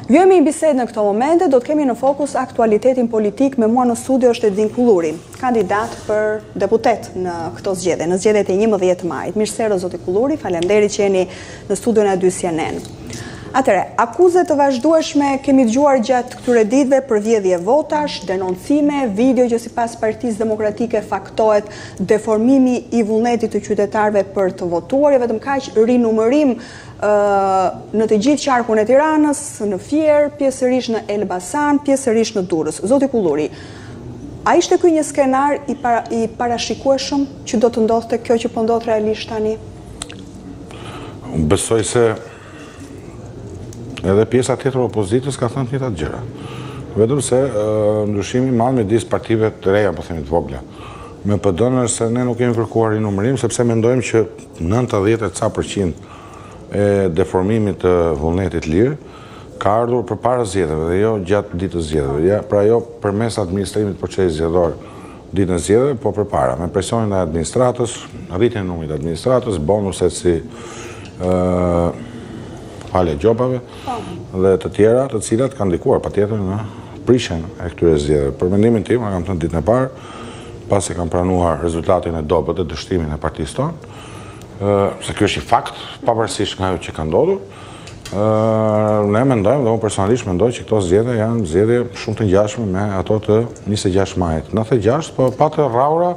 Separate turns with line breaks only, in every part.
Ju jemi në bisedë në këto momente, do të kemi në fokus aktualitetin politik. Me mua në studio është Edvin Kulluri, kandidat për deputet në këto zgjedhje, në zgjedhjet e 11 majit. Mirësero zoti Kulluri, faleminderit që jeni në studion e 2 CNN. Atëre, akuzet të vazhdueshme kemi dëgjuar gjatë këtyre ditëve për vjedhje votash, denoncime, video që sipas Partisë Demokratike faktohet deformimi i vullnetit të qytetarëve për të votuar, vetëm kaq rinumërim në të gjithë qarkun e Tiranës, në Fier, pjesërisht në Elbasan, pjesërisht në Durrës. Zoti Kulluri, a ishte ky një skenar i parashikueshëm që do të ndodhte kjo që po ndodh realisht tani?
Unë besoj se edhe pjesa tjetër opozitës ka thënë të njëjtat gjëra. Vetëm se ndryshimi i madh midis partive të reja, po themi të vogla, me PD-n është se ne nuk kemi kërkuar rinumërim, sepse mendojmë që 90% e deformimit të vullnetit lirë ka ardhur përpara zgjedhjeve dhe jo gjatë ditës zgjedhjeve. Pra jo përmes administrimit procesit zgjedhor ditën e zgjedhjeve, po përpara, me presionin e administratës, rritjen e numrit të administratës, bonuset si falje gjopave dhe të tjera, të cilat kanë ndikuar patjetër në prishjen e këtyre zgjedhjeve. Për mendimin tim, kam thënë ditën e parë, pasi kam pranuar rezultatin e dobët e dështimin e partisë tonë, se kjo është i fakt, pavarësisht nga ajo që ka ndodhur, ne mendojmë dhe unë personalisht mendoj që këto zgjedhje janë zgjedhje shumë të ngjashme me ato të 26 majit. 96, po patë rraura,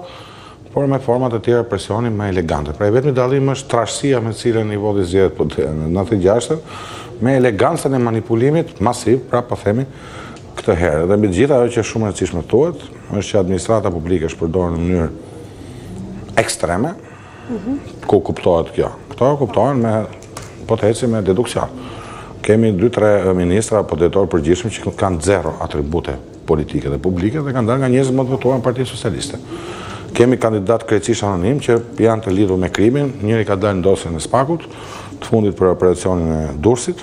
por me format të tjera presioni më elegante. Pra i vetmi dallim është trashësia me cilën i voti zgjedhjet po në 96, me elegancën e manipulimit masiv, pra po themi këtë herë. Dhe mbi të gjitha ajo që është shumë e rëndësishme thuhet, është që administrata publike është përdorur në mënyrë ekstreme, ku kuptohet kjo. Këto kuptohen me poteci me deduksion. Kemi 2-3 ministra apo drejtorë përgjithshëm që kanë zero atribute politike dhe publike dhe kanë dalë nga njerëzit më të votuar në Partinë Socialiste. Kemi kandidat krejtësisht anonim që janë të lidhur me krimin, njëri ka dalë në dosjen e Spakut, të fundit për operacionin e Durrësit,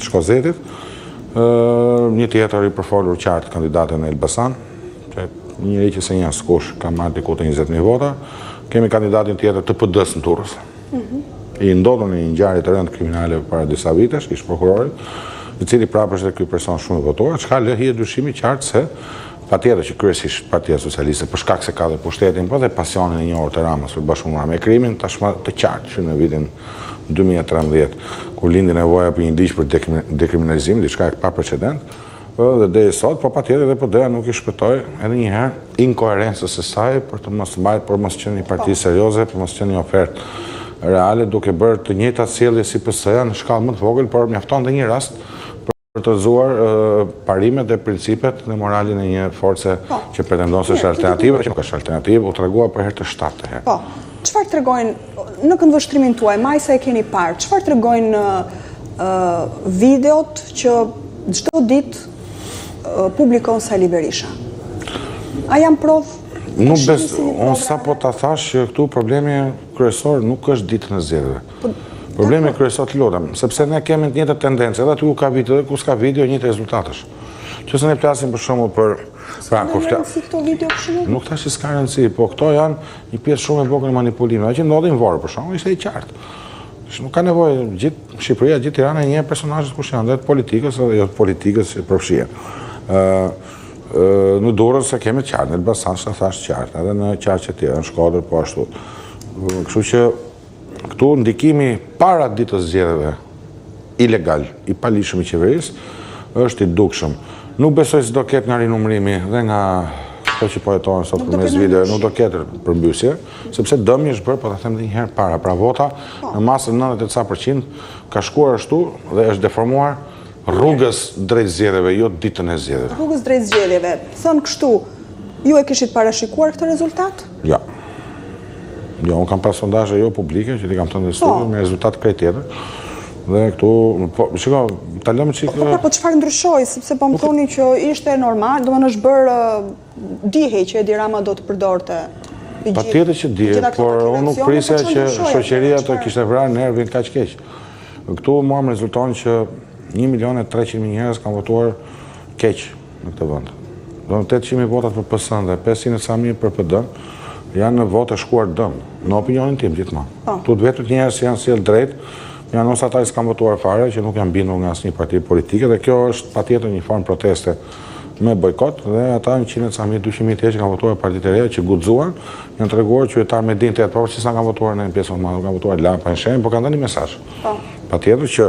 Shkozetit, një tjetër i përfolur qartë kandidatën e Elbasan, që njëri që se një askush ka marrë diku të 20.000 vota, kemi kandidatin tjetër të PD-s në Durrës. I ndodhur në një ngjarje të rëndë kriminale para disa vitesh, ish prokurorit, i cili prapë është ky person shumë i votuar, çka lë hije dyshimi qartë se patjetër që kryesisht Partia Socialiste, për shkak se ka dhe pushtetin, po dhe pasionin e njohur të Ramës për bashkëpunuar me krimin, tashmë të qartë që në vitin 2013, kur lindi nevoja për një ligj për dekriminalizim, diçka e pa precedent, dhe deri sot, po patjetër edhe PD-ja nuk i shpëtoi edhe një herë inkoherencës së saj për të mos mbajtur, për mos qenë një parti serioze, për mos qenë një ofertë reale, duke bërë të njëjtat sjellje si PS-ja në shkallë më të vogël, por mjafton dhe një rast për të zuar parimet dhe principet dhe moralin e një force që pretendon se është alternativë, që nuk është alternativë, u tregua për herë të 7 herë.
Po, çfarë tregojnë në këndvështrimin tuaj, maj sa e keni parë, çfarë tregojnë videot që çdo ditë publikon Sali Berisha? A janë provë?
Unë sa po ta thash që këtu problemi kryesor nuk është ditën e zgjedhjeve. Problemi kryesor të lutem, sepse ne kemi të njëjtat tendencë, edhe aty ku ka video dhe ku s'ka video, njëjtë rezultatesh. Qëse ne plasim për shembull për nuk tash s'ka rëndësi, po këto janë një pjesë shumë e vogël e manipulimit. Ajo që ndodhi në Vorë për shembull, ishte i qartë. Nuk ka nevojë gjithë Shqipëria, gjithë Tirana një personazh kush janë, dhe të politikës edhe jo të politikës që përfshihen. Në Durrës se kemi qartë, në Elbasan sa thash qartë, edhe në qarqe të tjera, në Shkodër po ashtu. Kështu që këtu ndikimi para ditës zgjedhjeve ilegal, i palishëm i qeverisë është i dukshëm. Nuk besoj se do ketë nga rinumërimi dhe nga ato që po jetohen sot përmes videove, nuk do ketë përmbysje, sepse dëmi është bërë, po ta them edhe një herë para. Pra vota në masën 98% ka shkuar ashtu dhe është deformuar rrugës drejt zgjedhjeve, jo ditën e zgjedhjeve.
Rrugës drejt zgjedhjeve. Thënë kështu, ju e kishit parashikuar këtë rezultat?
Ja. Jo, unë kam pas sondazhe jo publike, që ti kam thënë në studio, me rezultat krejt tjetër. Dhe këtu, shiko, ta lëmë çikë.
Po çfarë ndryshoi, sepse po më thoni që ishte normal, domethënë është bërë dihej që Edi Rama do të përdorte.
Patjetër që dihet, por unë nuk prisja që shoqëria të kishte vrarë nervin kaq keq. Këtu mua më rezulton që 1.300.000 njerëz kanë votuar keq në këtë vend. Do 800.000 votat për PS-n dhe 500.000 për PD-n janë në votë shkuar dëm, në opinionin tim gjithmonë. Tu të vetët njerëz janë sjell drejt, janë ose ata që s'kan votuar fare, që nuk janë bindur nga asnjë parti politike, dhe kjo është patjetër një formë proteste me bojkot, dhe ata 100.000-200.000 që kanë votuar partitë e reja që guxuan, janë treguar qytetar me dinjitet, por që s'kan kanë votuar në pjesën më, kanë votuar lapa në shenjë, por kanë dhënë mesazh. Patjetër që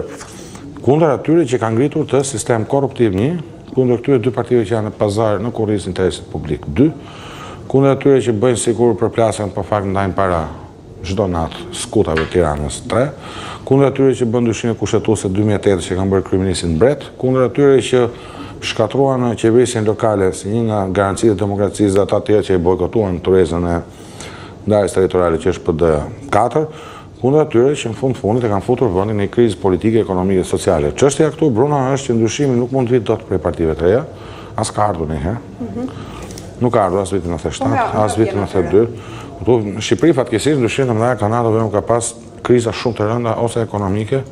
kundër atyre që kanë ngritur të sistem korruptiv 1, kundër këtyre dy partive që janë në pazar në kurrizë interesit publik 2, kundër atyre që bëjnë sigur përplasjen, po fakt ndajnë para çdo natë skutave të Tiranës 3, kundër atyre që bën ndryshime kushtetuese 2008 që kanë bërë kryeministin mbret, kundër atyre që shkatruan në qeverisjen lokale si një nga garancitë e demokracisë dhe ata të tjerë që i bojkotuan turezën e ndarjes territoriale që është PD 4, kundër atyre që në fundit e kanë futur vendin në një krizë politike, ekonomike dhe sociale. Çështja këtu Bruna është që ndryshimi nuk mund të vitë dot prej partive të reja, as ka ardhur ndonjëherë. Nuk ka ardhur as vitin 97, as vitin 92. Në Shqipëri fatkeqësisht ndryshime të mëdha kanë ardhur vetëm ka pas kriza shumë të rënda ose ekonomike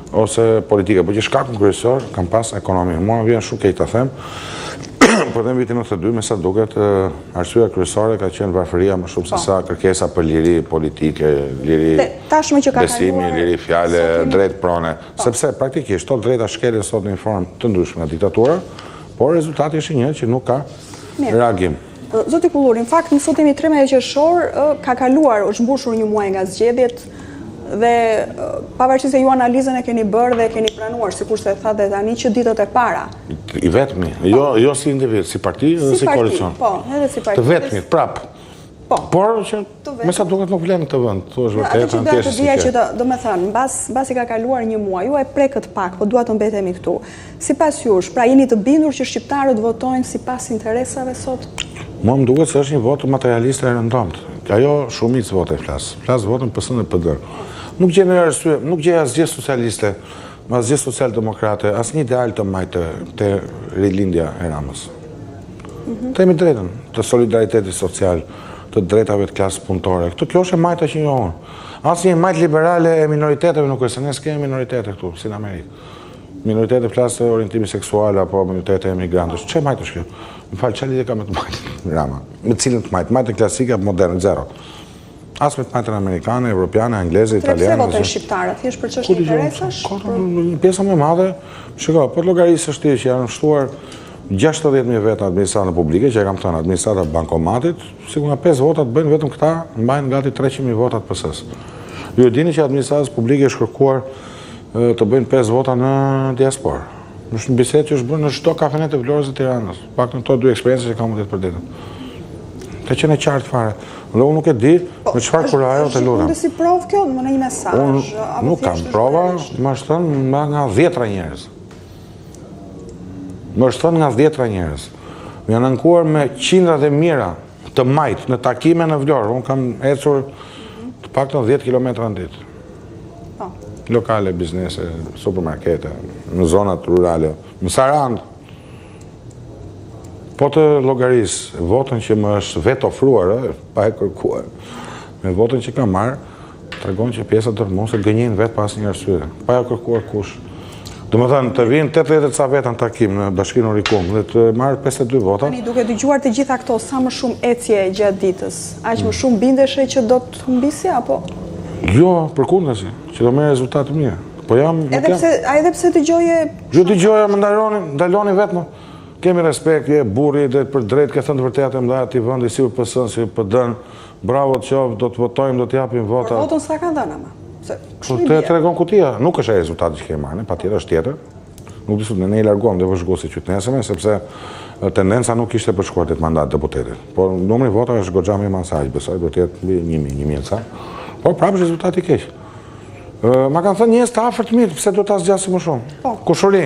ose politike, por që shkakun kryesor kanë pas ekonomia. Mua vjen shumë keq ta them, por në vitin 92 me sa duket arsyeja kryesore ka qenë varfëria më shumë se sa kërkesa për liri politike, liri besimi, liri fjale, drejt prone, sepse praktikisht to drejta shkelen sot në një formë të ndryshme nga diktatura, por rezultati është një që nuk ka reagim.
Zoti Kulluri, në fakt në sot jemi 13 qershor, ka kaluar, është mbushur një muaj nga zgjedhjet, dhe pavarësisht se ju analizën e keni bërë dhe keni pranuar, sikurse e thatë tani që ditët e para.
I vetmi, jo si individ, si parti dhe si koalicion.
Po, edhe si parti.
Të vetmi, prap. Por që me sa duket nuk vlen të vend, thu është vërtet.
Atë që do të vija që do me thënë, mbasi ka kaluar një muaj, ju e prekët pak, po dua të mbetemi këtu. Sipas jush, pra jeni të bindur që shqiptarët votojnë sipas interesave sot?
Mua më duket se është një votë materialiste e rëndomt. Ajo shumicë vote flas votën PS-n dhe PD. Nuk gjej arsye, nuk gjej asgjë socialiste, asgjë socialdemokrate, asnjë ideal të majtë të rilindja e Ramës. Themi drejtën, të solidaritetit social, të drejtave të klasës punëtore. Kjo është e majta që njohur. Asnjë majtë liberale e minoriteteve nuk është, ne s'kemi minoritete këtu, si në Amerikë. Minoritete flasë të orientimi seksual apo minoritete e emigrantësh. Çe majtë është kjo? Më falë, çfarë lidhje ka me të majtë Rama? Me cilën të majtë? Majtë klasike apo moderne, zero. As me të majtën amerikane, evropiane, angleze, italiane.
Pse votojnë shqiptarët? Thjesht për çështje interesash?
Një pjesa më e madhe, shiko, po llogarisësh ti që janë shtuar 60.000 veta në administratën publike, që e kam thënë administrata bankomatit, sikur nga 5 votat bëjnë vetëm këta, mbajnë gati 300.000 votat PS-s. Ju e dini që administratës publike është kërkuar të bëjnë 5 vota në diasporë. Është një bisedë që është bërë në çdo kafenet e Vlorës dhe Tiranës. Paktën këto dy eksperienca që kam ditë për ditën. Ka qenë e qartë fare. Unë nuk e di në çfarë kurajo të lutem.
Është si provë kjo, në një mesazh.
Nuk kam prova, më është thënë nga 10 njerëz. Më është thënë nga 10 njerëz. Më janë ankuar me qindra dhe mijëra të majtë në takime në Vlorë. Unë kam ecur të paktën 10 kilometra në ditë. Lokale, biznese, supermarkete, në zonat rurale, në Sarandë. Po të llogarisë votën që më është vetë ofruar, pa e kërkuar, me votën që kam marrë, tregon që pjesa dërmuese gënjejnë vetë pa asnjë arsye, pa e kërkuar kush. Domethënë të vinë 80 ca veta në takim në Bashkinë Orikum dhe të marrë 52 vota.
Tani duke dëgjuar të gjitha këto, sa më shumë ecje gjatë ditës, aq më shumë bindeshe që do të humbisje apo?
Jo, përkundërsi, që do merr rezultate mira. Po jam
edhe pse dëgjoje.
Jo dëgjoja, më ndaloni vetëm. Kemi respekt, je burri drejt për drejt, ka thënë të vërtetë më dha ti vendi si PS-n, si PD-n. Bravo të qoftë, do të votojmë, do të japim vota.
Por votën s'ka kanë dhënë ama.
Po të tregon kutia, nuk është ai rezultati që kemi marrë, patjetër është tjetër. Nuk disut ne i larguam dhe vëzhgosi qytetënesëve, sepse tendenca nuk ishte për shkuar të mandat deputetit. Por numri votave është goxha më i madh se aq, besoj do të jetë mbi 1000 ca. Por prapë rezultati i keq. Ma kanë thënë njerëz të afërt mirë, pse do ta zgjasim më shumë? Kushuri.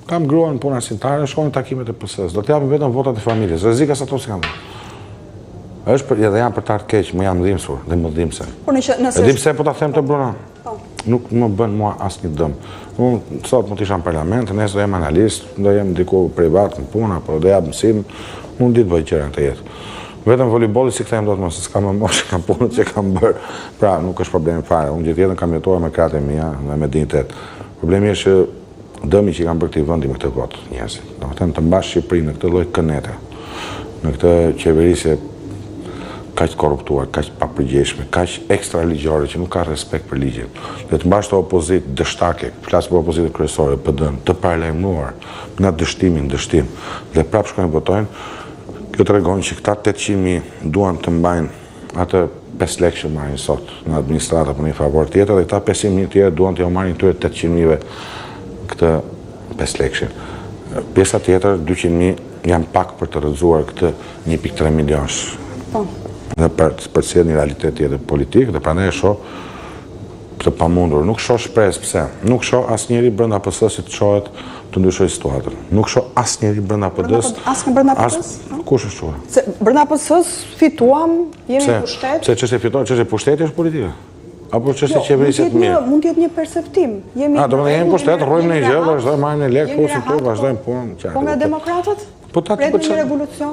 Kam gruan punë arsimtare, shkojnë në takimet e PS-s. Do të japim vetëm votat e familjes. Rreziqa sa to s'kam. Është edhe janë për të ardhur keq, më janë dhimbsur, dhe më dhimbse.
Por nëse
e di pse po ta them të Bruna. Nuk më bën mua asnjë dëm. Unë sot mund të isha në parlament, nesër do jem analist, do jem diku privat në punë, apo do jap mësim, unë ditë bëj gjëra të jetë. Vetëm voleybolli si kthehem dot më, se s'kam më moshë, kam punët që kam bërë. Pra, nuk është problem fare. Unë gjithë jetën kam jetuar me kratë e mia dhe me dinjitet. Problemi është që dëmi që i kam bërë këtij vendi me këtë votë njerëzit. Domethënë të mbash Shqipërinë në këtë lloj kënete, në këtë qeverisje kaq korruptuar, kaq papërgjeshme, kaq ekstra ligjore që nuk ka respekt për ligjin. Dhe të mbash të opozitë dështake, flas për opozitën kryesore, PD-n, të paralajmëruar nga dështim, dhe prapë shkojnë votojnë, kjo tregon që këta 800.000 duan të mbajnë atë 5 lekë që marrin sot në administratë për një favor tjetër, dhe këta 500.000 tjerë duan të marrin këtyre 800.000-ve këtë 5 lekëshin. Pjesa tjetër, 200.000, janë pak për të rrëzuar këtë 1.3 milionsh. Dhe për cilë një realitet tjetër politik, dhe prandaj e shoh të pamundur. Nuk shoh shpresë, pse? Nuk shoh asnjëri brenda PS-s të çohet të ndryshojë situatën. Nuk shoh asnjëri brenda PD-s.
Asnjë brenda PS-s?
Kush është çuar?
Se brenda PS-s fituam, jemi në pushtet.
Se çështja fituar, çështja pushteti është politike. Apo çështja qeverisë të mirë.
Mund të jetë një perceptim.
Domethënë jemi pushtet, rrojmë në gjë, vazhdojmë marrim në lekë, fusim këtu, vazhdojmë punën.
Po nga demokratët?
Po ta
një revolucion.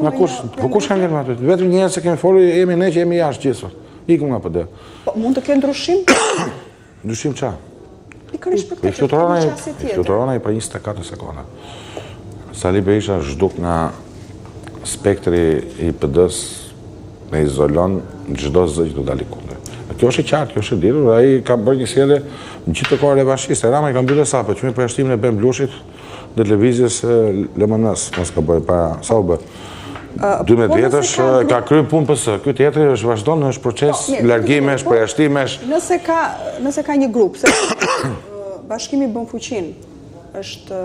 Kush kanë qenë aty? Vetëm njerëz që kemi folur, jemi ne që jemi jashtë gjithsesi. Ikum nga PD.
Po mund të kenë ndryshim?
Ndryshim ç'a?
Pikërisht për këtë.
Fluturona i për 24 sekonda. Sali Berisha zhduk nga spektri i PD-s me izolon çdo zë që do dalë kundër. Kjo është e qartë, kjo është e ditur, ai ka bërë një sjellje në gjithë kohën revanshiste. Rama i ka mbyllur sapo, që me përjashtimin e Ben Blushit dhe televizjes LMN-s, mos ka bërë para sa u bë. 12 vjetësh ka kryer punë PS. Ky tjetri është vazhdon, është proces largimesh, përjashtimesh.
Nëse ka një grup, se Bashkimi Bën Fuqin është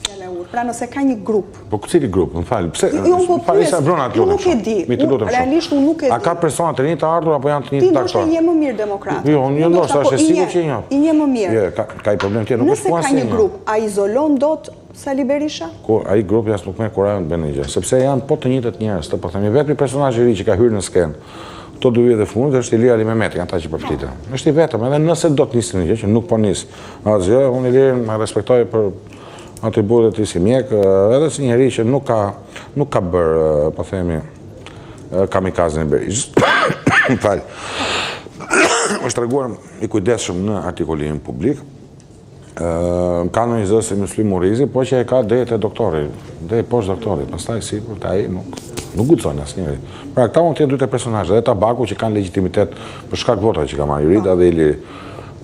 fjala e urtë. Pra nëse ka një grup.
Po cili grup? M'fal. Pse?
Nuk e di. Realisht unë nuk e di.
A ka persona të rinj të ardhur apo janë të rinj të daktor?
Ti ndoshta je më mirë demokrat.
Jo, unë ndoshta është e sigurt që jo.
I një më mirë.
Jo, ka i problem tjetër, nuk është
punë. Nëse ka një grup, a izolon dot Sali Berisha?
Ku ai grup jashtë nuk më kurrë bën një gjë, sepse janë po të njëjtët njerëz, të po themi vetëm personazhi i ri që ka hyrë në skenë. Këto 2 vjet e fundit është Ilir Ali Mehmeti, ata që përflitin. Është i vetëm, edhe nëse do të nisë një gjë që nuk po nis. Asgjë, unë Ilirin ma respektoj për atributet e si mjek, edhe si njeri që nuk ka bërë, po themi, kamikazën e Berishës. Fal. Është treguar i kujdesshëm në artikullin publik. Ka në një zë se Muslim Murizi, po që e ka drejt e doktori, drejt poshtë doktorit, pastaj sigur të ai nuk guxon asnjëri. Pra këta mund të jenë 2 personazhe, edhe Tabaku që kanë legitimitet për shkak votave që ka marrë Jurida dhe Iliri.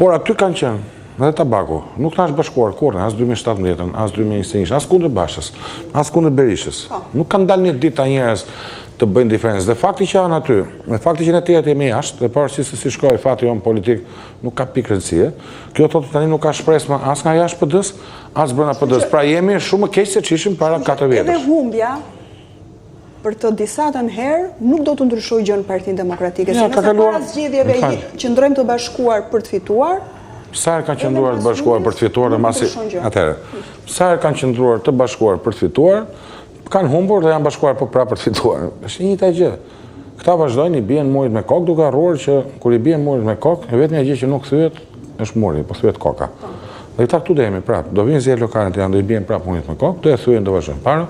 Por aty kanë qenë edhe Tabaku, nuk na është bashkuar kurrë, as 2017, as 2021, as kundër Bashës, as kundër Berishës. Nuk kanë dalë një ditë ta njerëz të bëjnë diferencë. Dhe fakti që janë aty, me fakti që ne tjerët jemi jashtë, dhe pavarësisht se si shkoi fati jon politik, nuk ka pikë rëndësie. Kjo thotë tani nuk ka shpresë as nga jashtë PD-s, as brenda PD-s. Pra jemi shumë më keq se çishim para 4 vjetësh.
Edhe humbja për të disatën herë nuk do të ndryshojë gjën Partinë Demokratike. Se nëse para zgjedhjeve qëndrojmë të bashkuar për të fituar,
sa herë kanë qëndruar të bashkuar për të fituar në masi atëherë. Sa herë kanë qëndruar të bashkuar për të fituar, kanë humbur dhe janë bashkuar prapë për të fituar. Është një njëjta gjë. Këta vazhdojnë, i bien murit me kokë, duke harruar që kur i bien murit me kokë, vetëm gjë që nuk thyet është muri, po thyet koka. Dhe këta këtu do jemi prapë. Do vinë zgjedhjet lokale të janë, do i bien prapë murit me kokë, do e thyen do vazhdojnë para.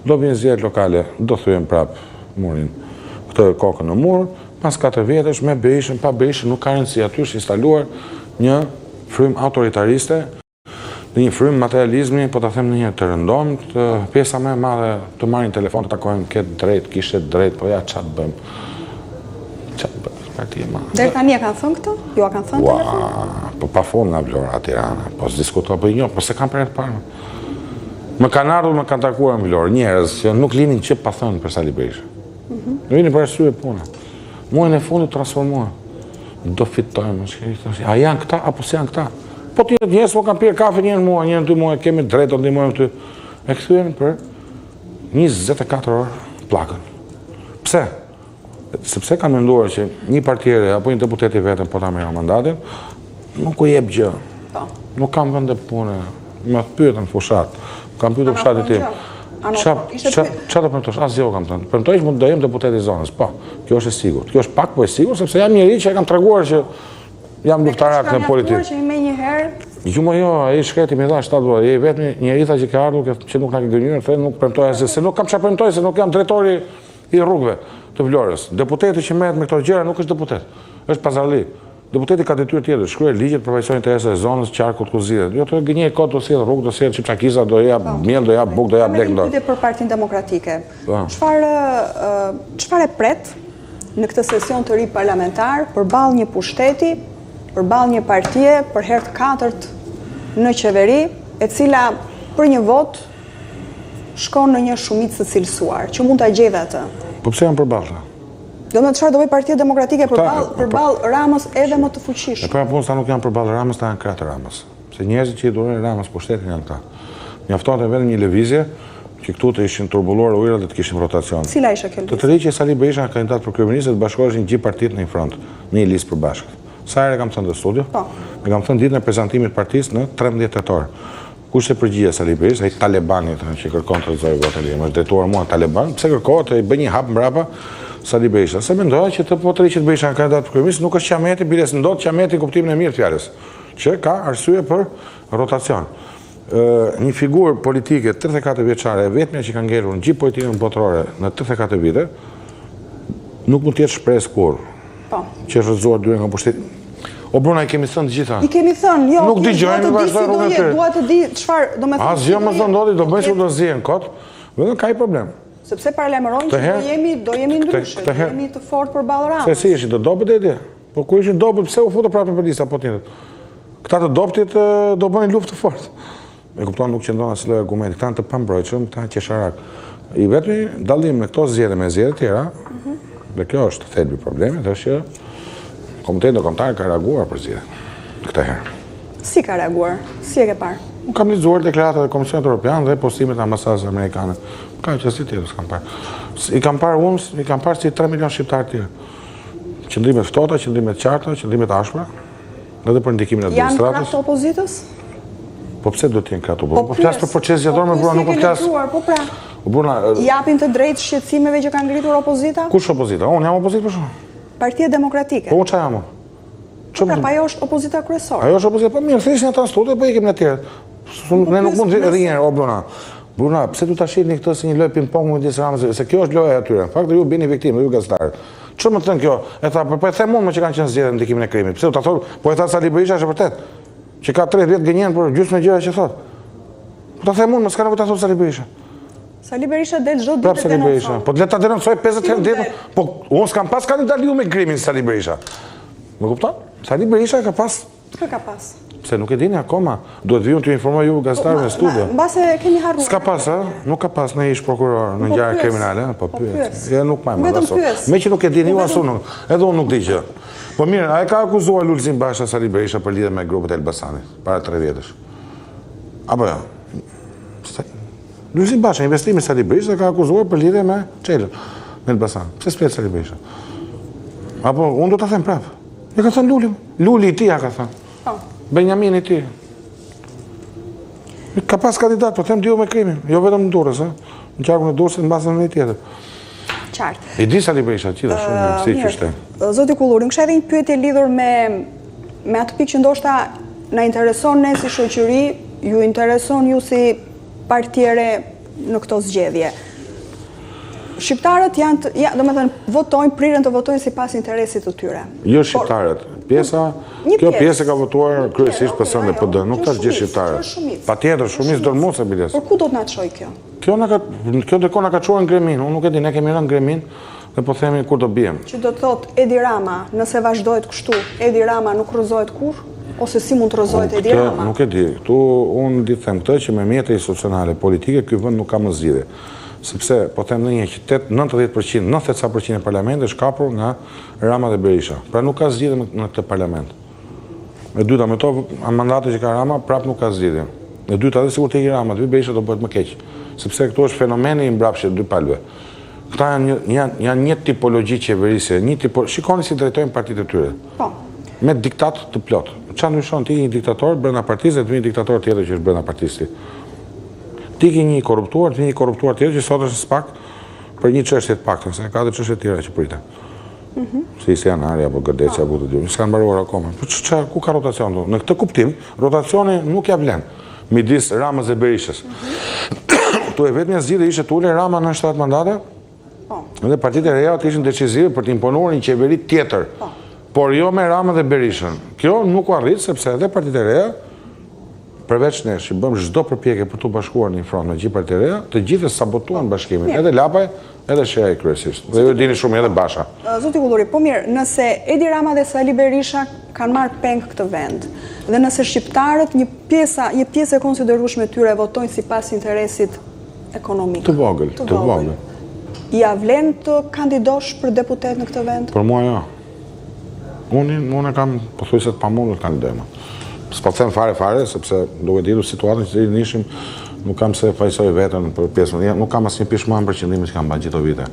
Do vinë zgjedhjet lokale, do thyen prapë murin këtë kokën në mur. Pas 4 vjetësh me Berishën, pa Berishën nuk ka rëndësi, aty është instaluar një frymë autoritariste, në një frymë materializmi, po ta them në një të rëndomt, pjesa më e madhe të marrin telefon të takojnë këtë drejt, kishte drejt, po ja ç'a bëjmë. Ç'a bëjmë, partia e madhe.
Deri tani e kanë thënë këtë? Jo a kanë thënë telefon?
Po pa fund nga Vlora Tirana, po s'diskuto po jo, po se kanë për të parë. Më kanë ardhur, më kanë takuar në Vlorë njerëz që nuk linin çip pa thënë për Sali Berisha. Vinin për arsye pune. Muajin e fundit transformuar. Do fitojmë, a janë këta apo s'janë këta? Po të njerëz po kanë pirë kafe një muaj, 2 muaj, kemi drejt të ndihmojmë ty. E kthyen për 24 orë pllakën. Pse? Sepse kanë menduar që një partijere apo një deputet i vetëm po ta merr mandatin, nuk u jep gjë. Nuk kam vende pune. Më pyetën fushat. Kam pyetur fushatin tim. Çfarë do premtosh? Asgjë kam thënë. Premtoj që mund të jem deputet i zonës. Po, kjo është e sigurt. Kjo është pak po e sigurt sepse jam njëri që e kam treguar që jam luftarak në politikë.
Që më një herë.
Jo, ai shkreti më dha 7 vjet. Ai vetëm njëri tha që ka ardhur që nuk na ka gënjur, thënë nuk premtoj asgjë, se nuk kam çfarë premtoj, se nuk jam drejtori i rrugëve të Vlorës. Deputeti që merret me këto gjëra nuk është deputet. Është pazarlli. Deputeti ka detyrë tjetër, shkruaj ligjet për përfaqësojnë interesat e zonës, qarkut ku zgjidhet. Jo të gënjej kot do sjell rrugë, do sjell çipçakiza, do jap miell, do jap bukë, do jap lek.
Për Partinë Demokratike. Çfarë pret në këtë sesion të ri parlamentar përballë një pushteti, përballë një partie për herë të katërt në qeveri, e cila për një vot shkon në një shumicë të cilësuar, që mund ta gjejë atë.
Po pse janë përballë?
Do me të çfarë do bëj Partia Demokratike përballë Ramës edhe më të fuqishëm.
Pra punë sa nuk janë përballë Ramës, ta janë krahë të Ramës. Se njerëzit që i durojnë Ramës pushtetin janë këta. Mjaftonte vetëm një lëvizje që këtu të ishin turbulluar ujërat dhe të kishim rotacion.
Cila ishte kjo lëvizje?
Të tërheqje Sali Berisha kandidat për kryeministër të bashkoheshin gjithë partitë në një front, në një listë përbashkët. Sa herë kam thënë në studio? Po. Ne kam thënë ditën e prezantimit të partisë në 13 tetor. Kush e përgjigje Sali Berisha, ai talebani që kërkon të rrezojë votën e më drejtuar mua taleban, pse kërkohet të bëj një hap mbrapa Sali Berisha. Se mendoja që të po tërheqet Berisha kandidat për kryeministër nuk është qameti, biles ndot qameti kuptimin e mirë të fjalës, që ka arsye për rotacion. Një figurë politike 34 vjeçare e vetmja që ka ngelur në gjithë politikën botërore në 34 vite, nuk mund të jetë shpresë kur. Po. Që është rrëzuar dyre nga pushteti. O Bruna, i kemi thënë të gjitha.
I kemi thënë, jo.
Nuk dëgjojmë vazhdon rrugën e tyre.
Dua të di çfarë do të thotë.
Asgjë më ndodhi, do bëjmë do zihen kot. Vetëm ka i problem.
Sepse paralajmërojnë që do jemi ndryshe, do jemi të fortë përballë Ramës.
Se si ishin të dobët e di. Po kur ishin dobët, pse u futën prapë në lista po tjetër? Këta të dobtit do bënin luftë të fortë. E kupton, nuk qëndron asnjë lloj argumenti. Këta të pambrojtshëm, këta qesharak. I vetmi dallim me këto zgjedhje me zgjedhje të tjera, dhe kjo është thelbi i problemit, është që Komiteti Ndërkombëtar ka reaguar për zgjedhjen këtë herë. Si
ka reaguar? Si e ke parë?
Unë kam lexuar deklaratat e Komisionit Evropian dhe postimet e ambasadës amerikane. Ka që si tjetër s'kam parë. I kam parë si 3 milion shqiptarë të tjerë. Qëndrime ftohta, qëndrime të qarta, qëndrime të ashpra, edhe për ndikimin e administratës.
Janë krah të opozitës?
Po pse do të jenë krah të opozitës? Po flas për proces zgjedhor me Bruna, nuk po flas.
Po pra. Bruna, japin të drejtë shqetësimeve që kanë ngritur opozita?
Kush opozita? Unë jam opozitë për shkak.
Partia Demokratike.
Po unë çfarë jam?
Pra, ajo është opozita kryesore.
Ajo është opozita, po mirë, thjesht ata studio po ikim në të tjerë. Ne nuk mund të rrihen, o Bruna. Bruna, pse du ta shihni këtë si një lojë ping-pong midis Ramës, se kjo është loja e atyre. Në fakt ju bini viktimë, ju gazetarët. Çfarë më thën kjo? E tha, po e them unë që kanë qenë zgjedhje në ndikimin e krimit. Pse u ta thon? Po e tha Sali Berisha është vërtet. Që ka 30 vjet gënjen për gjysmë e gjëra që thot. Po ta them unë, s'ka nevojë ta thon Sali Berisha.
Sali Berisha del çdo ditë te denon.
Po le ta denoncoj 50 herë ditë. Po unë s'kam pas kandidat liu me krimin Sali Berisha. Më kupton? Sali Berisha ka pas.
Çka ka pas?
Pse nuk e dini akoma? Duhet vijun t'ju informoj ju gazetarëve në studio.
Mbase kemi harruar.
S'ka pas, a? Nuk ka pas në ish prokuror në ngjarje kriminale, po pyet. Ja nuk më
asot.
Me që nuk e dini ju as unë. Edhe unë nuk di gjë. Po mirë, ai ka akuzuar Lulzim Basha Sali Berisha për lidhje me grupet e Elbasanit para 3 vjetësh. Apo jo? Lulzim Basha, investimi Sali Berisha ka akuzuar për lidhje me Çelën në Elbasan. Pse s'plet Sali Berisha? Apo unë do ta them prapë. E ka thënë Luli. Luli i tij ka thënë. Benjamin i ti. Ka pas kandidat, po them dio me krimin, jo vetëm në Durrës, në qarkun e Durrësit, në bazën e një tjetër.
Qartë.
I di Sali Berisha, qita shumë, si qyshte.
Zoti Kulluri, në kësha edhe një pyetje lidhur me atë pikë që ndoshta na intereson ne si shoqëri, ju intereson ju si partijere në këto zgjedhje. Shqiptarët janë, do me thënë, votojnë, prirën të votojnë sipas interesit të tyre.
Jo shqiptarët. Kjo pjesë ka votuar kryesisht PS dhe PD, nuk tash gjithë shqiptarët. Patjetër, shumicë dormose biles.
Por ku do të na çojë kjo?
Kjo ndërkohë na ka çuar në gremin, unë nuk e di, ne kemi rënë në gremin dhe po themi kur do bijem.
Që do të thotë Edi Rama, nëse vazhdohet kështu, Edi Rama nuk rrëzohet kur? Ose si mund të rrëzohet Edi Rama?
Nuk e di. Ktu unë di të them këtë që me mjete institucionale politike ky vend nuk ka më zgjidhje. Sepse, po them në një qytet, 90% e parlamentit është kapur nga Rama dhe Berisha. Pra nuk ka zgjidhje në këtë parlament. E dyta, me to mandate që ka Rama, prap nuk ka zgjidhje. E dyta, dhe sikur të ikë Rama, të vi Berisha do bëhet më keq. Sepse këtu është fenomeni i mbrapshit dy palëve. Këta janë një tipologji qeverisje, shikoni si drejtojnë partitë e tyre. Po. Me diktat të plot. Çfarë ndryshon ti një diktator brenda partisë dhe një diktator tjetër që është brenda partisë? Ti ke një korruptuar, ti një korruptuar tjetër që sot është spak për një çështje të paktën, se ka dhe çështje tjera që priten. Si Janari apo Gëdeci apo të dy. S'kan mbaruar akoma. Po ku ka rotacion do? Në këtë kuptim, rotacioni nuk ja vlen midis Ramës dhe Berishës. Tu e vetmja zgjidhje ishte të ulë Rama në 7 mandate. Dhe partitë e reja ishin decisive për të imponuar një qeveri tjetër. Por jo me Ramën dhe Berishën. Kjo nuk u arrit sepse edhe partitë e reja përveç ne që bëmë çdo përpjekje për të bashkuar një front me gjithë partitë e reja, të gjithë sabotuan bashkimin, edhe Lapaj, edhe Sheha kryesisht. Dhe ju dini shumë edhe Basha.
Zoti Kulluri, po mirë, nëse Edi Rama dhe Sali Berisha kanë marrë peng këtë vend, dhe nëse shqiptarët një pjesë e konsiderueshme e tyre votojnë sipas interesit ekonomik.
Të vogël.
Ja vlen të kandidosh për deputet në këtë vend?
Për mua jo. Unë kam pothuajse të pamundur të kandidojmë. S'po them fare, sepse duke ditur situatën që nishim, nuk kam se fajsoj veten për pjesën. Nuk kam asnjë pishman për qëllimin që kam bërë gjithë vite.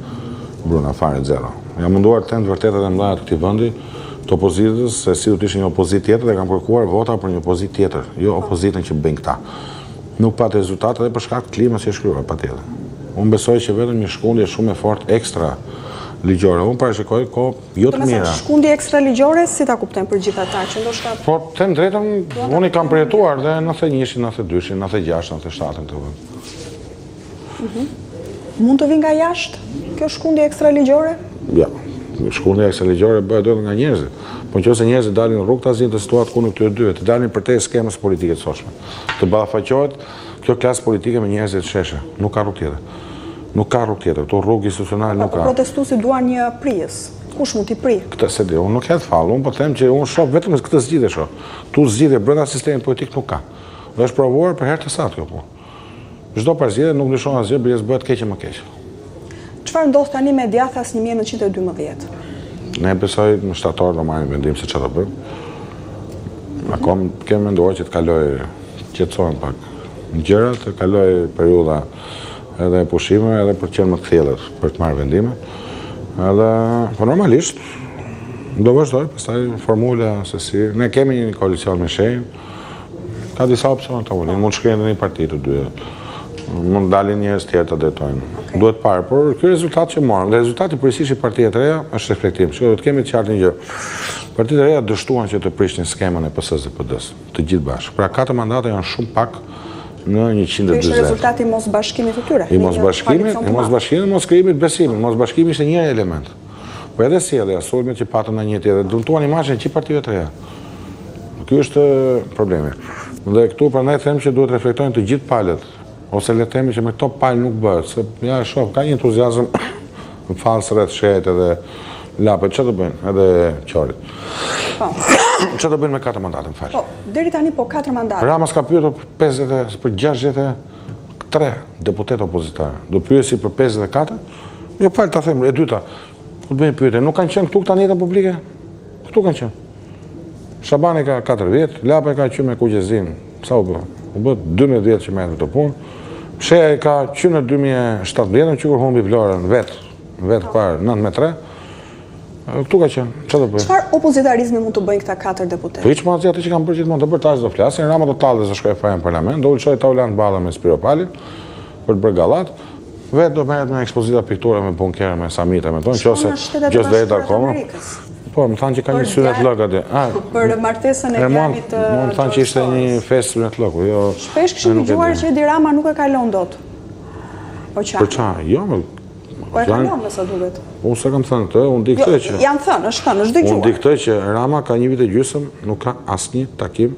Bruna fare zero. Jam munduar të them të vërtetat e mëdha të këtij vendi, të opozitës, se si do të ishte një opozitë tjetër dhe kam kërkuar vota për një opozitë tjetër, jo opozitën që bëjnë këta. Nuk pat rezultate dhe për shkak të klimës që është krijuar patjetër. Unë besoj që vetëm një shkundje shumë e fortë ekstra ligjore. Unë parashikoj kohë jo të mira.
Shkundje ekstra ligjore, si ta kuptojmë për gjithë ata që ndoshta?
Po, them drejtën, unë i kam përjetuar dhe 91, 92, 96, 97 këtë vend.
Mund të vinë nga jashtë kjo shkundje ekstra ligjore?
Ja, shkundja ekstra ligjore bëhet edhe nga njerëzit. Po nëse njerëzit dalin në rrugë ta zinë të situatë ku nuk të dy, të dalin përtej skemës politike të sotshme. Të ballafaqohet kjo klasë politike me njerëzit sheshe. Nuk ka rrugë tjetër. Nuk ka rrugë tjetër. Këto rrugë institucionale nuk ka.
Protestuesit duan një prijës. Kush mund t'i prij?
Këtë se di, unë nuk hedh fallë, unë po them që unë shoh vetëm këtë zgjidhje shoh. Tu zgjidhje brenda sistemit politik nuk ka. Dhe është provuar për herë të satë kjo punë. Çdo parzgjedhje nuk lëshon asgjë, bërjes bëhet keq e më keq.
Çfarë ndodh tani me djathtas 1912?
Ne besoj në shtator do marrim vendim se çfarë do bëjmë. Akom kemë menduar që të kaloj qetësohen pak gjërat, të kaloj periudha edhe pushime, edhe për të qenë më të thjellët për të marrë vendime. Edhe, po normalisht, do vazhdoj, pastaj formula se si, ne kemi një koalicion me Shehin, ka disa opsione të avulin, mund shkrijnë në një parti të dy, mund dalin njerëz tjerë të drejtojnë. Duhet parë, por ky rezultat që morëm, dhe rezultati përgjithsisht i partive të reja është reflektim. Shikoj, do të kemi të qartë një gjë. Partitë e reja dështuan që të prishnin skemën e PS-së dhe PD-s, të gjithë bashkë. Pra 4 mandate janë shumë pak në 140.
Kjo ishte rezultati i mosbashkimit të tyre.
I mosbashkimit, mos krijimit besimit. Mosbashkimi ishte një element. Po edhe sjellja, sulmet që patën në një tjetër, dëmtuan imazhin e gjithë partive të reja. Ky është problemi. Dhe këtu prandaj them që duhet reflektojnë të gjithë palët, ose le të themi që me këto palë nuk bëhet, se ja shoh, ka një entuziazëm në fals rreth Shehit edhe Lapet, çfarë do bëjnë? Edhe Qorit.
Po.
Çfarë do bëjnë me 4 mandate, më fal?
Po, deri tani po 4 mandate.
Rama s'ka pyetur për 63 deputet opozitarë. Do pyesi për 54? Jo, fal ta them, e dyta. Ku të bëjnë pyetje? Nuk kanë qenë këtu këta në jetën publike? Këtu kanë qenë. Shabani ka 4 vjet, Lapa ka qenë me kuqezin. Sa u bë? U bë 12 vjet që merret këtë punë. Sheha ka qenë në 2017 që kur humbi Vlorën vetë parë 9-3. Këtu ka qenë. Çfarë do bëjë? Çfarë
opozitarizmi mund të bëjnë këta 4 deputetë?
Po hiç më atë që kanë bërë gjithmonë të bërtash do flasin, Rama do tallë se shkojë fare në parlament, do ulçoj taulan balla me Spiro Palin për të bërë gallat. Vetë do merret me ekspozita pikture me bunkere, me samite, me tonë, nëse gjos deri Darkoma. Po, më thanë që ka një synet lëk aty.
Për martesën e djalit të...
Më thanë që ishte një fest synet lëku.
Shpesh këshim dëgjuar që Edi Rama nuk e kalon dot. Po qa?
Për qa? Jo, me...
Po e kalon me sa duket.
Unë se kam thënë të, unë di këtë që...
Janë thënë, është dëgjuar.
Unë di këtë që Rama ka një vit e gjysëm, nuk ka asnjë takim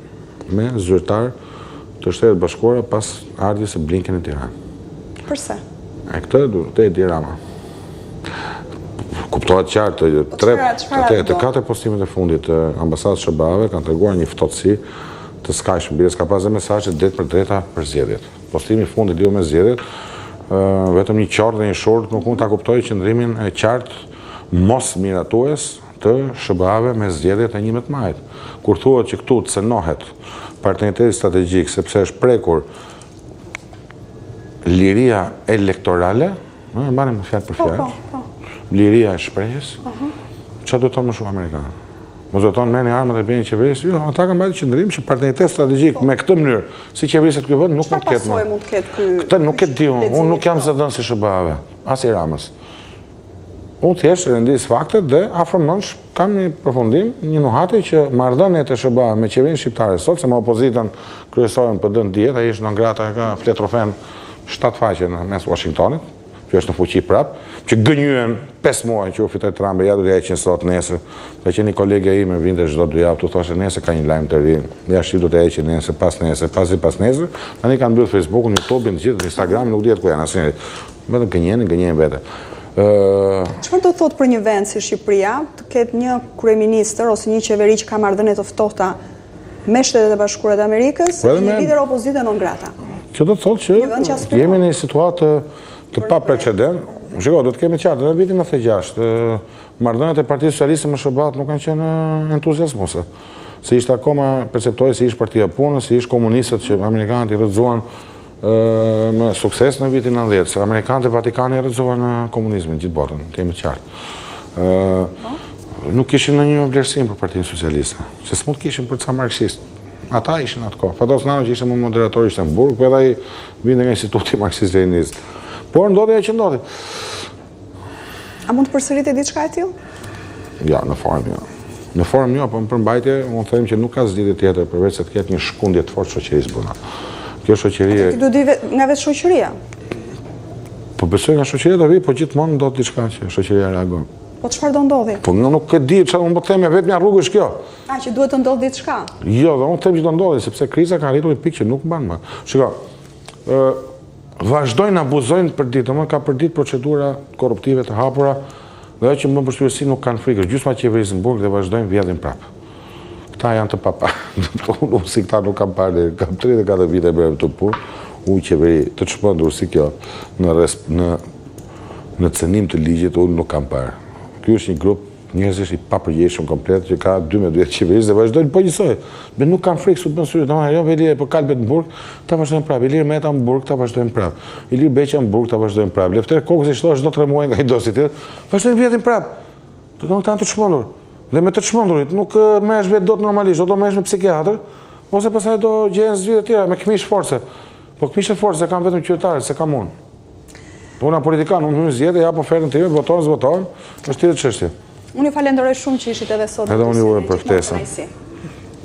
me zyrtar të Shtetit Bashkuar pas ardhjes së Blinken në Tiranë.
Përse?
Këtë duhet Edi Rama. Kuptohet qartë të 4 postimet e fundit të ambasadës SBA-ve kanë treguar një ftohtësi të skajshme. Bile s'ka pas dhe mesazhe drejt për drejta për zgjedhjet. Postimi i fundit lidhur me zgjedhjet, vetëm një qortë dhe një short nuk mund ta kuptojë qëndrimin e qartë mos miratues të SBA-ve me zgjedhjet e 11 majit. Kur thuhet që këtu cenohet partneriteti strategjik sepse është prekur liria elektorale, marrim fjalë për fjalë. Liria e shprehjes, çfarë do të thonë më shumë amerikanë? Mos do të thonë merrni armët e bëni qeverisë, jo, ata kanë bërë qendrim që partneritet strategjik me këtë mënyrë, si qeverisë të ky vend nuk mund të ketë më.
Mund të ketë ky.
Këtë nuk e di unë, unë nuk jam zëdhën si SBA-ve, as i Ramës. Unë thjesht rendis faktet dhe afërmësh kam një përfundim, një nuhati që marrëdhëniet e SBA me qeverinë shqiptare sot, se me opozitën kryesorën PD dihet, ai është në ngrata ka fletrofen 7 faqe në mes Washingtonit. që është në fuqi prapë, që gënjyen 5 muaj që u fitoi Trump, ja do të heqin sot nesër. Ka qenë një kolege ime vinte çdo 2 javë, tu thoshte nesër ka një lajm të ri. Ja shih do të heqin nesër, pas nesër. Tani kanë mbyll Facebookun, YouTube-in, të gjithë, Instagramin, nuk dihet ku janë asnjëri. Vetëm gënjen vete.
Çfarë do thotë për një vend si Shqipëria të ketë një kryeministër ose një qeveri që ka marrëdhënie të ftohta me Shtetet e Bashkuara të Amerikës dhe një lider opozite non grata?
Kjo do të thotë që jemi në një situatë të pa precedent. Shiko, do të kemi qartë, në vitin 96, marrëdhëniet e Partisë Socialiste me SBA nuk kanë qenë entuziazmose. Se ishte akoma perceptohej se ishte partia punës, se ishte komunistët që amerikanët i rrëzuan me sukses në vitin 90, se amerikanët e Vatikani i rrëzuan në komunizmin, gjithë botën, kemi qartë. Nuk kishin në një vlerësim për Partinë Socialiste, se s'mund kishin për ca marksist. Ata ishin atë kohë. Fatos Nano që ishte më moderator ishte në Burg, për edhe i vinde nga instituti marksist-leninist. Por ndodhi e që ndodhi.
A mund të përsëritet diçka e tillë?
Ja, në formë jo. Në formë jo, po në përmbajtje, mund të them që nuk ka zgjidhje tjetër përveç se të ketë një shkundje të fortë shoqërisë brenda. Kjo shoqëri
Ti do di nga vetë shoqëria.
Po besoj nga shoqëria do vi, po gjithmonë ndodh diçka që shoqëria reagon.
Po çfarë do ndodhi?
Po nuk e di çfarë mund të them, vetëm rrugë është kjo.
Që duhet të ndodhë diçka?
Jo, do të them që do ndodhi, sepse kriza ka arritur një pikë që nuk mban më. Shiko, vazhdojnë abuzojnë për ditë, ka për ditë procedura korruptive të hapura, dhe që më përshtypësi nuk kanë frikë. Gjysma e qeverisë në Burg dhe vazhdojnë vjedhin prapë. Këta janë të papa. Unë si këta nuk kam parë, kam 34 vite bërë të punë, unë qeveri të çmendur si kjo në cënim të ligjit unë nuk kam parë. Ky është një grup njerëzish i papërgjeshëm komplet që ka 12 vjet qeverisë dhe vazhdojnë po njësoj. Me nuk kanë frikë sot në sy. Jo Velia po kalbet në Burg, ta vazhdojnë prapë. Ilir Meta në Burg, ta vazhdojnë prapë. Ilir Beqa në Burg, ta vazhdojnë prapë. Lefter Kokës i shtosh çdo 3 muaj nga i dosi tjetër, vazhdojnë vjetin prapë. Do të thonë të çmendur. Dhe me të çmendurit nuk merresh vetë dot normalisht, do merresh me psikiatër, ose pastaj do gjehen zgjidhje të tjera me këmish force. Po këmishët force kanë vetëm qytetarët, se kam unë. Puna politikan, unë hyj zgjedhje, jap ofertën time, votojnë, është tjetër çështje.
Unë ju falenderoj shumë që ishit edhe sot.
Edhe unë ju për ftesën.